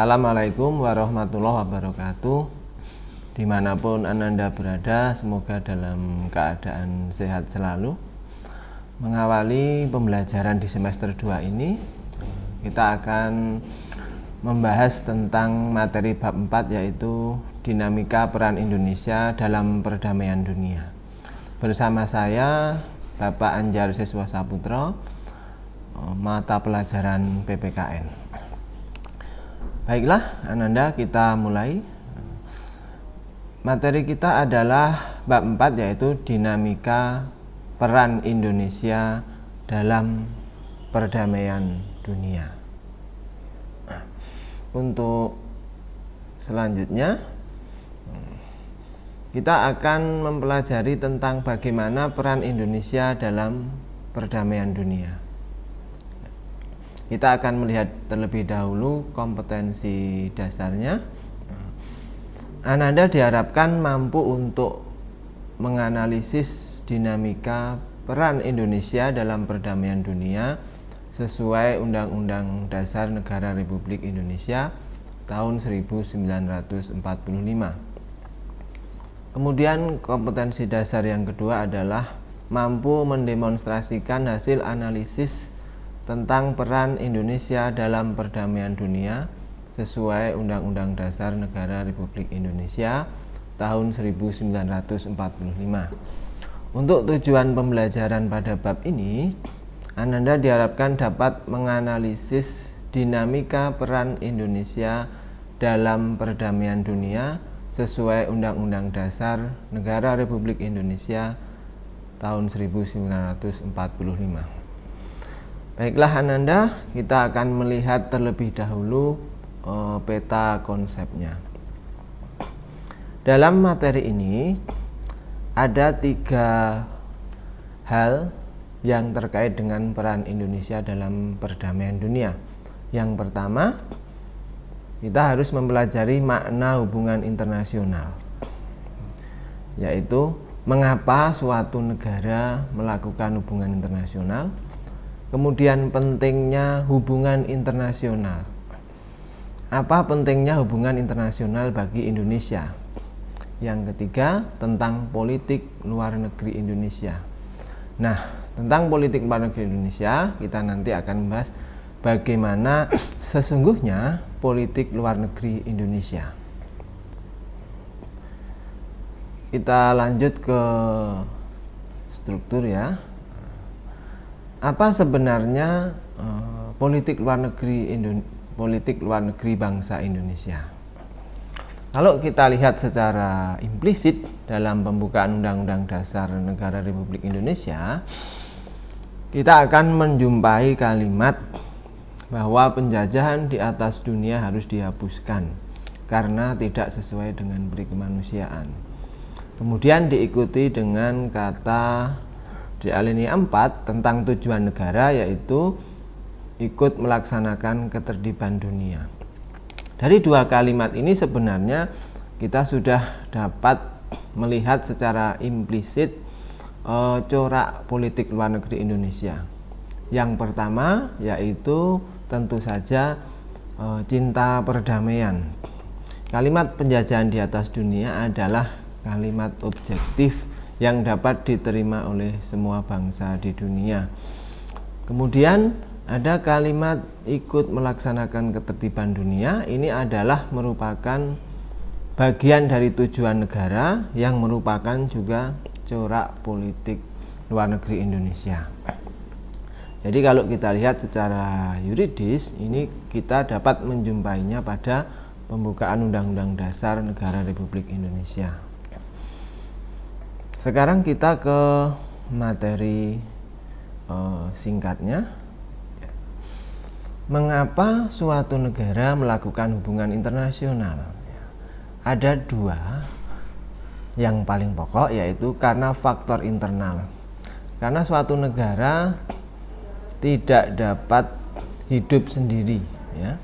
Assalamualaikum warahmatullahi wabarakatuh. Dimanapun Ananda berada, semoga dalam keadaan sehat selalu. Mengawali pembelajaran di semester 2 ini, kita akan membahas tentang materi bab 4, yaitu dinamika peran Indonesia dalam perdamaian dunia. Bersama saya, Bapak Anjar Siswa Saputra, mata pelajaran PPKN. Baiklah, Ananda, kita mulai. Materi kita adalah bab 4, yaitu dinamika peran Indonesia dalam perdamaian dunia. Untuk selanjutnya, kita akan mempelajari tentang bagaimana peran Indonesia dalam perdamaian dunia. Kita akan melihat terlebih dahulu kompetensi dasarnya. Ananda diharapkan mampu untuk menganalisis dinamika peran Indonesia dalam perdamaian dunia sesuai Undang-Undang Dasar Negara Republik Indonesia tahun 1945. Kemudian kompetensi dasar yang kedua adalah mampu mendemonstrasikan hasil analisis tentang peran Indonesia dalam perdamaian dunia sesuai Undang-Undang Dasar Negara Republik Indonesia tahun 1945. Untuk tujuan pembelajaran pada bab ini, Ananda diharapkan dapat menganalisis dinamika peran Indonesia dalam perdamaian dunia sesuai Undang-Undang Dasar Negara Republik Indonesia tahun 1945. Baiklah Ananda, kita akan melihat terlebih dahulu peta konsepnya. Dalam materi ini ada 3 hal yang terkait dengan peran Indonesia dalam perdamaian dunia. Yang pertama, kita harus mempelajari makna hubungan internasional, yaitu mengapa suatu negara melakukan hubungan internasional. Kemudian pentingnya hubungan internasional. Apa pentingnya hubungan internasional bagi Indonesia? Yang ketiga, tentang politik luar negeri Indonesia. Nah, tentang politik luar negeri Indonesia, kita nanti akan membahas bagaimana sesungguhnya politik luar negeri Indonesia. Kita lanjut ke struktur ya. Apa sebenarnya politik luar negeri bangsa Indonesia? Kalau kita lihat secara implisit dalam pembukaan Undang-Undang Dasar Negara Republik Indonesia, kita akan menjumpai kalimat bahwa penjajahan di atas dunia harus dihapuskan karena tidak sesuai dengan peri kemanusiaan. Kemudian diikuti dengan kata di alinea 4 tentang tujuan negara, yaitu ikut melaksanakan ketertiban dunia. Dari 2 kalimat ini sebenarnya kita sudah dapat melihat secara implisit corak politik luar negeri Indonesia. Yang pertama yaitu tentu saja cinta perdamaian. Kalimat penjajahan di atas dunia adalah kalimat objektif yang dapat diterima oleh semua bangsa di dunia. Kemudian ada kalimat ikut melaksanakan ketertiban dunia. Ini adalah merupakan bagian dari tujuan negara yang merupakan juga corak politik luar negeri Indonesia. Jadi kalau kita lihat secara yuridis, ini kita dapat menjumpainya pada pembukaan Undang-Undang Dasar Negara Republik Indonesia. Sekarang kita ke materi singkatnya. Mengapa suatu negara melakukan hubungan internasional? Ada 2 yang paling pokok, yaitu karena faktor internal. Karena suatu negara tidak dapat hidup sendiri, ya.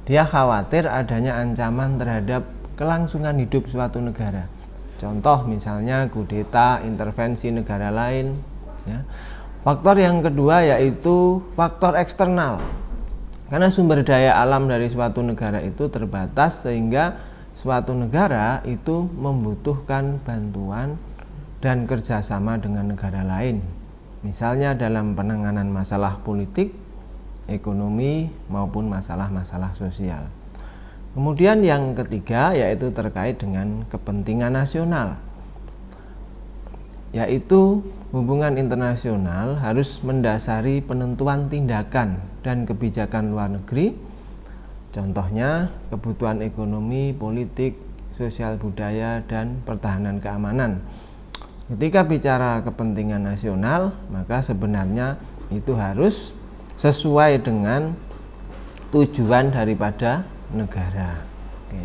Dia khawatir adanya ancaman terhadap kelangsungan hidup suatu negara. Contoh misalnya kudeta, intervensi negara lain, ya. Faktor yang kedua yaitu faktor eksternal. Karena sumber daya alam dari suatu negara itu terbatas, sehingga suatu negara itu membutuhkan bantuan dan kerjasama dengan negara lain. Misalnya dalam penanganan masalah politik, ekonomi, maupun masalah-masalah sosial. Kemudian yang ketiga yaitu terkait dengan kepentingan nasional, yaitu hubungan internasional harus mendasari penentuan tindakan dan kebijakan luar negeri. Contohnya kebutuhan ekonomi, politik, sosial budaya, dan pertahanan keamanan. Ketika bicara kepentingan nasional, maka sebenarnya itu harus sesuai dengan tujuan daripada negara. Oke.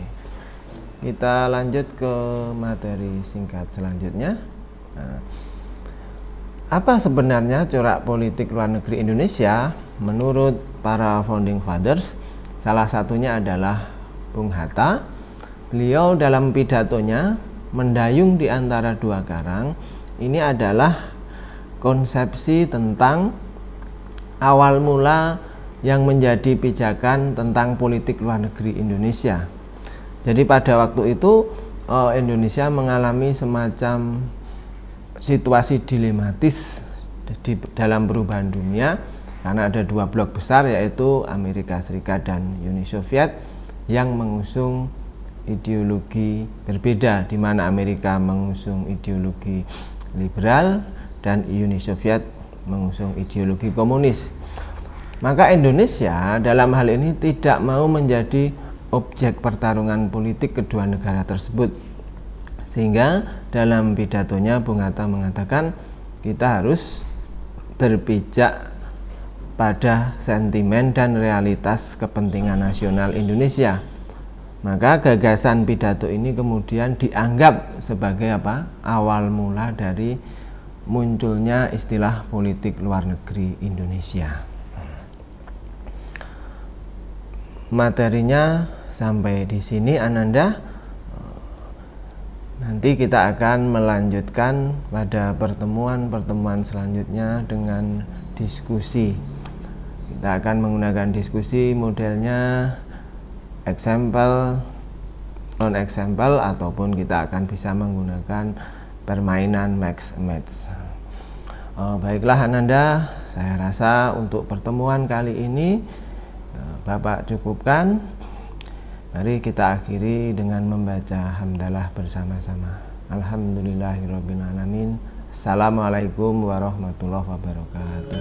Kita lanjut ke materi singkat selanjutnya. Nah, apa sebenarnya corak politik luar negeri Indonesia? Menurut para founding fathers, salah satunya adalah Bung Hatta. Beliau dalam pidatonya Mendayung di Antara Dua Karang ini adalah konsepsi tentang awal mula yang menjadi pijakan tentang politik luar negeri Indonesia. Jadi pada waktu itu Indonesia mengalami semacam situasi dilematis dalam perubahan dunia, karena ada dua blok besar, yaitu Amerika Serikat dan Uni Soviet yang mengusung ideologi berbeda, di mana Amerika mengusung ideologi liberal dan Uni Soviet mengusung ideologi komunis. Maka Indonesia dalam hal ini tidak mau menjadi objek pertarungan politik kedua negara tersebut. Sehingga dalam pidatonya Bung Hatta mengatakan kita harus berpijak pada sentimen dan realitas kepentingan nasional Indonesia. Maka gagasan pidato ini kemudian dianggap sebagai awal mula dari munculnya istilah politik luar negeri Indonesia. Materinya sampai di sini Ananda. Nanti kita akan melanjutkan pada pertemuan-pertemuan selanjutnya dengan diskusi. Kita akan menggunakan diskusi modelnya example, non-example, ataupun kita akan bisa menggunakan permainan max match. Baiklah Ananda, saya rasa untuk pertemuan kali ini Bapak cukupkan. Mari kita akhiri dengan membaca hamdalah bersama-sama. Alhamdulillahirabbil alamin. Assalamualaikum warahmatullahi wabarakatuh.